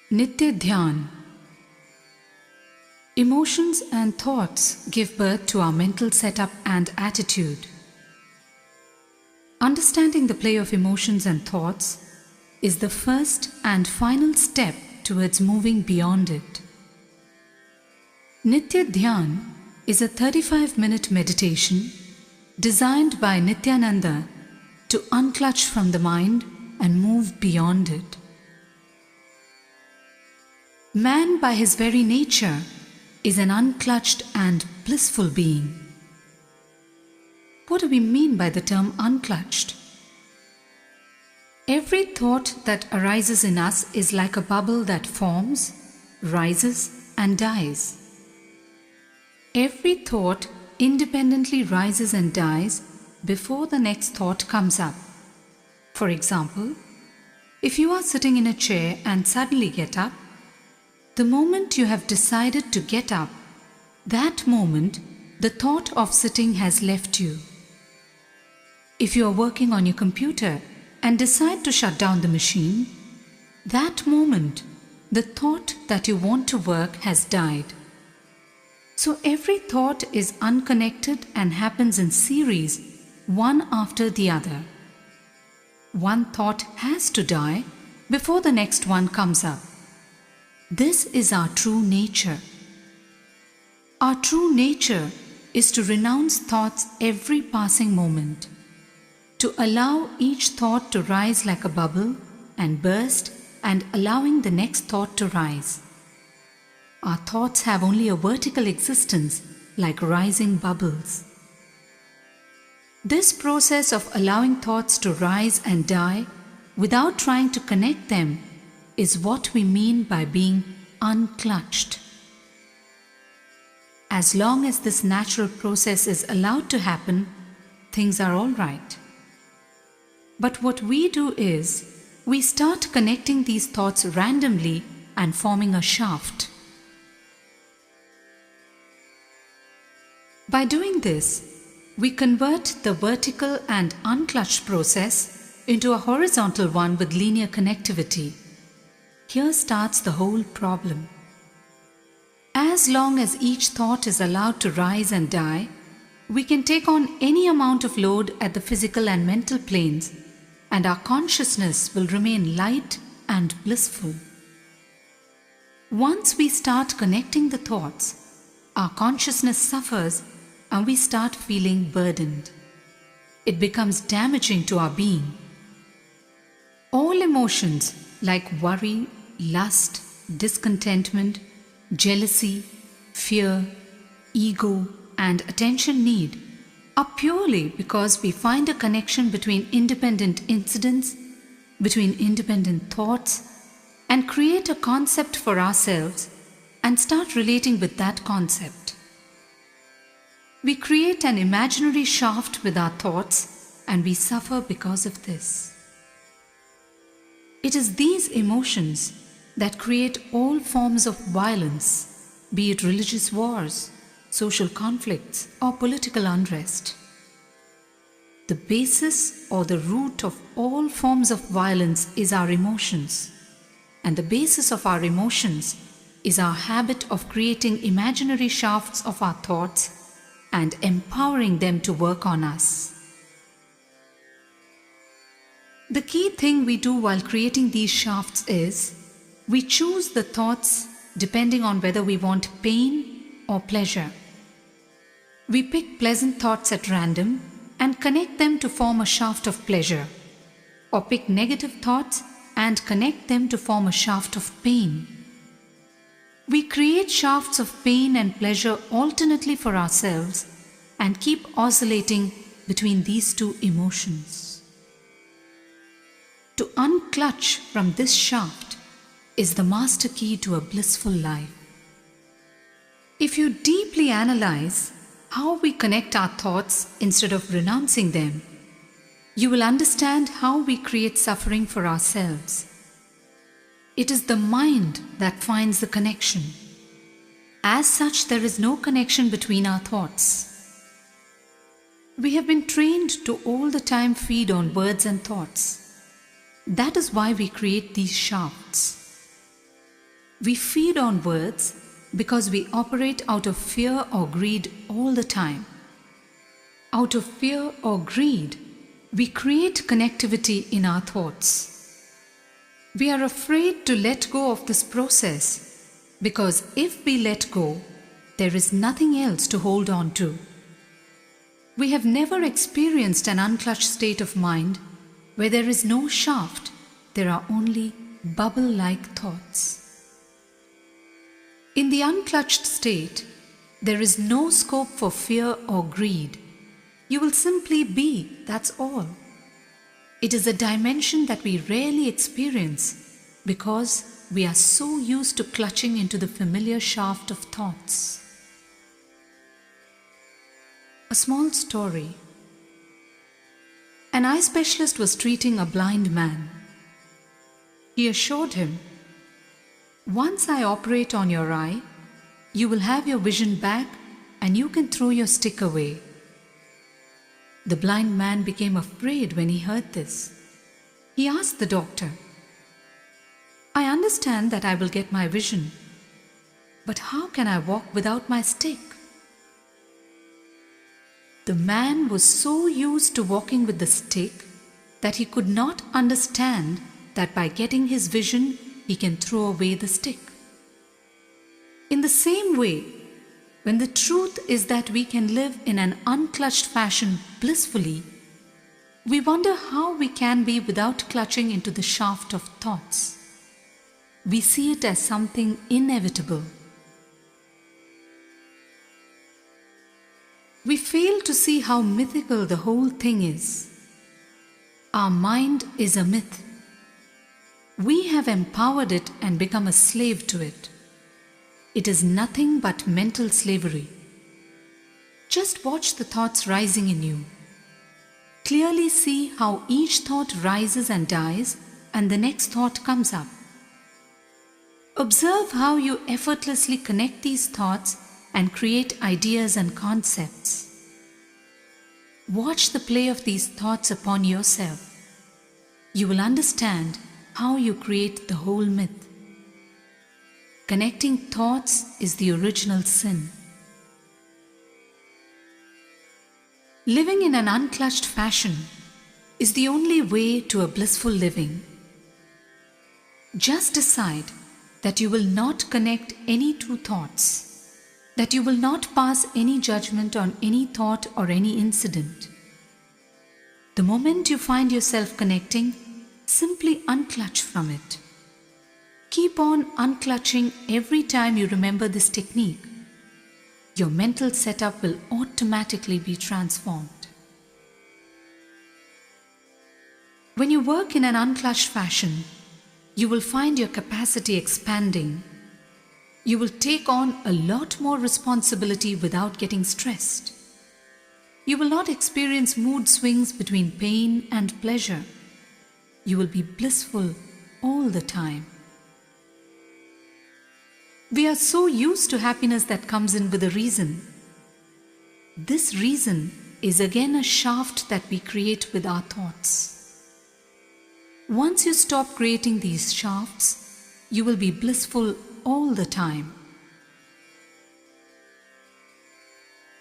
Nityananda. Emotions and thoughts give birth to our mental setup and attitude. Understanding the play of emotions and thoughts is the first and final step towards moving beyond it. Nityananda is a 35-minute meditation designed by Nityananda to unclutch from the mind and move beyond it. Man, by his very nature, is an unclutched and blissful being. What do we mean by the term unclutched? Every thought that arises in us is like a bubble that forms, rises, and dies. Every thought independently rises and dies before the next thought comes up. For example, if you are sitting in a chair and suddenly get up, the moment you have decided to get up, that moment the thought of sitting has left you. If you are working on your computer and decide to shut down the machine, that moment the thought that you want to work has died. So every thought is unconnected and happens in series, one after the other. One thought has to die before the next one comes up. This is our true nature. Our true nature is to renounce thoughts every passing moment, to allow each thought to rise like a bubble and burst, and allowing the next thought to rise. Our thoughts have only a vertical existence like rising bubbles. This process of allowing thoughts to rise and die without trying to connect them is what we mean by being unclutched. As long as this natural process is allowed to happen, things are all right. But what we do is, we start connecting these thoughts randomly and forming a shaft. By doing this, we convert the vertical and unclutched process into a horizontal one with linear connectivity. Here starts the whole problem. As long as each thought is allowed to rise and die, we can take on any amount of load at the physical and mental planes, and our consciousness will remain light and blissful. Once we start connecting the thoughts, our consciousness suffers and we start feeling burdened. It becomes damaging to our being. All emotions like worry, lust, discontentment, jealousy, fear, ego, and attention need are purely because we find a connection between independent incidents, between independent thoughts, and create a concept for ourselves and start relating with that concept. We create an imaginary shaft with our thoughts and we suffer because of this. It is these emotions that create all forms of violence, be it religious wars, social conflicts, or political unrest. The basis or the root of all forms of violence is our emotions, and the basis of our emotions is our habit of creating imaginary shafts of our thoughts and empowering them to work on us. The key thing we do while creating these shafts is, we choose the thoughts depending on whether we want pain or pleasure. We pick pleasant thoughts at random and connect them to form a shaft of pleasure, or pick negative thoughts and connect them to form a shaft of pain. We create shafts of pain and pleasure alternately for ourselves and keep oscillating between these two emotions. To unclutch from this shaft is the master key to a blissful life. If you deeply analyze how we connect our thoughts instead of renouncing them, you will understand how we create suffering for ourselves. It is the mind that finds the connection. As such, there is no connection between our thoughts. We have been trained to all the time feed on words and thoughts. That is why we create these shafts. We feed on words because we operate out of fear or greed all the time. Out of fear or greed, we create connectivity in our thoughts. We are afraid to let go of this process because if we let go, there is nothing else to hold on to. We have never experienced an unclutched state of mind where there is no shaft, there are only bubble-like thoughts. In the unclutched state, there is no scope for fear or greed. You will simply be, that's all. It is a dimension that we rarely experience because we are so used to clutching into the familiar shaft of thoughts. A small story. An eye specialist was treating a blind man. He assured him, "Once I operate on your eye, you will have your vision back and you can throw your stick away." The blind man became afraid when he heard this. He asked the doctor, "I understand that I will get my vision, but how can I walk without my stick?" The man was so used to walking with the stick that he could not understand that by getting his vision, he can throw away the stick. In the same way, when the truth is that we can live in an unclutched fashion blissfully, we wonder how we can be without clutching into the shaft of thoughts. We see it as something inevitable. We fail to see how mythical the whole thing is. Our mind is a myth. We have empowered it and become a slave to it. It is nothing but mental slavery. Just watch the thoughts rising in you. Clearly see how each thought rises and dies and the next thought comes up. Observe how you effortlessly connect these thoughts and create ideas and concepts. Watch the play of these thoughts upon yourself. You will understand how you create the whole myth. Connecting thoughts is the original sin. Living in an unclutched fashion is the only way to a blissful living. Just decide that you will not connect any two thoughts, that you will not pass any judgment on any thought or any incident. The moment you find yourself connecting, simply unclutch from it. Keep on unclutching every time you remember this technique. Your mental setup will automatically be transformed. When you work in an unclutched fashion, you will find your capacity expanding. You will take on a lot more responsibility without getting stressed. You will not experience mood swings between pain and pleasure. You will be blissful all the time. We are so used to happiness that comes in with a reason. This reason is again a shaft that we create with our thoughts. Once you stop creating these shafts, you will be blissful all the time.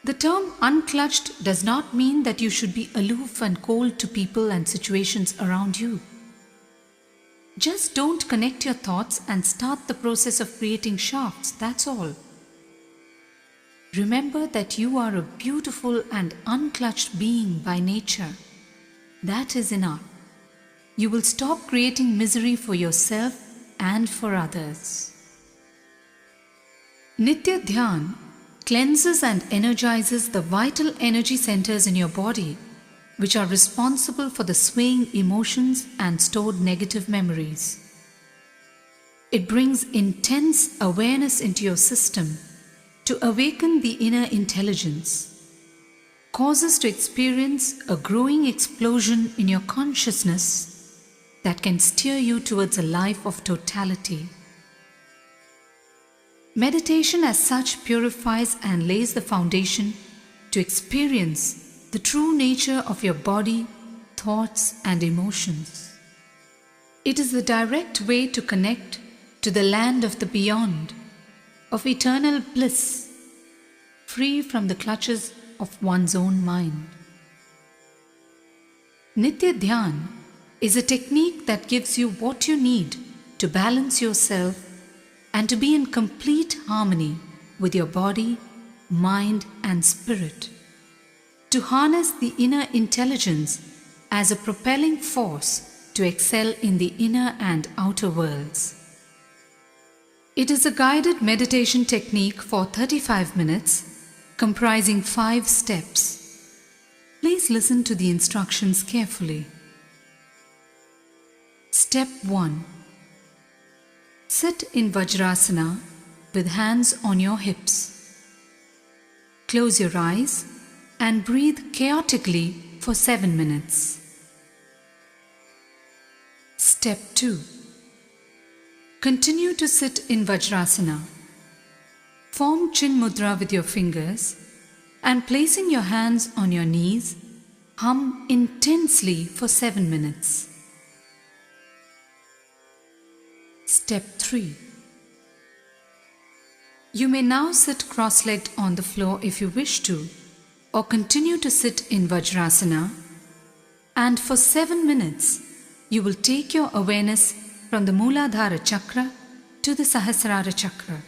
The term unclutched does not mean that you should be aloof and cold to people and situations around you. Just don't connect your thoughts and start the process of creating shafts, that's all. Remember that you are a beautiful and unclutched being by nature. That is enough. You will stop creating misery for yourself and for others. Nitya Dhyan cleanses and energizes the vital energy centers in your body, which are responsible for the swaying emotions and stored negative memories. It brings intense awareness into your system to awaken the inner intelligence, causes to experience a growing explosion in your consciousness that can steer you towards a life of totality. Meditation as such purifies and lays the foundation to experience the true nature of your body, thoughts, and emotions. It is the direct way to connect to the land of the beyond, of eternal bliss, free from the clutches of one's own mind. Nitya Dhyan is a technique that gives you what you need to balance yourself and to be in complete harmony with your body, mind, and spirit. To harness the inner intelligence as a propelling force to excel in the inner and outer worlds. It is a guided meditation technique for 35 minutes, comprising 5 steps. Please listen to the instructions carefully. Step 1. Sit in Vajrasana with hands on your hips. Close your eyes and breathe chaotically for 7 minutes. Step 2. Continue to sit in Vajrasana. Form Chin Mudra with your fingers and placing your hands on your knees, hum intensely for 7 minutes. Step 3. You may now sit cross-legged on the floor if you wish to, or continue to sit in Vajrasana, and for 7 minutes you will take your awareness from the Mooladhara chakra to the Sahasrara chakra.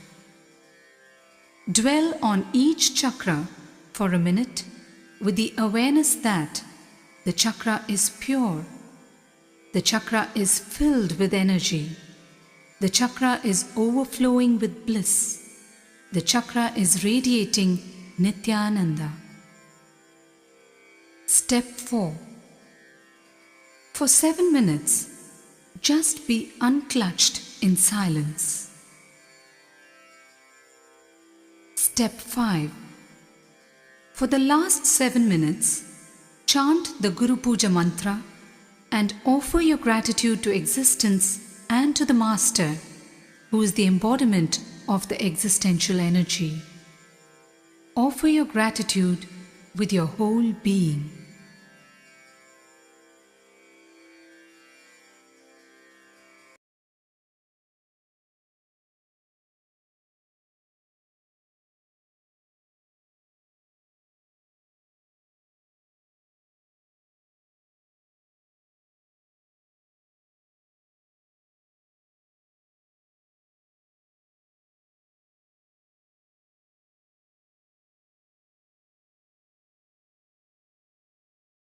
Dwell on each chakra for a minute with the awareness that the chakra is pure, the chakra is filled with energy, the chakra is overflowing with bliss, the chakra is radiating Nityananda. Step 4. For 7 minutes, just be unclutched in silence. Step 5. For the last 7 minutes, chant the Guru Puja mantra and offer your gratitude to existence and to the Master, who is the embodiment of the existential energy. Offer your gratitude with your whole being.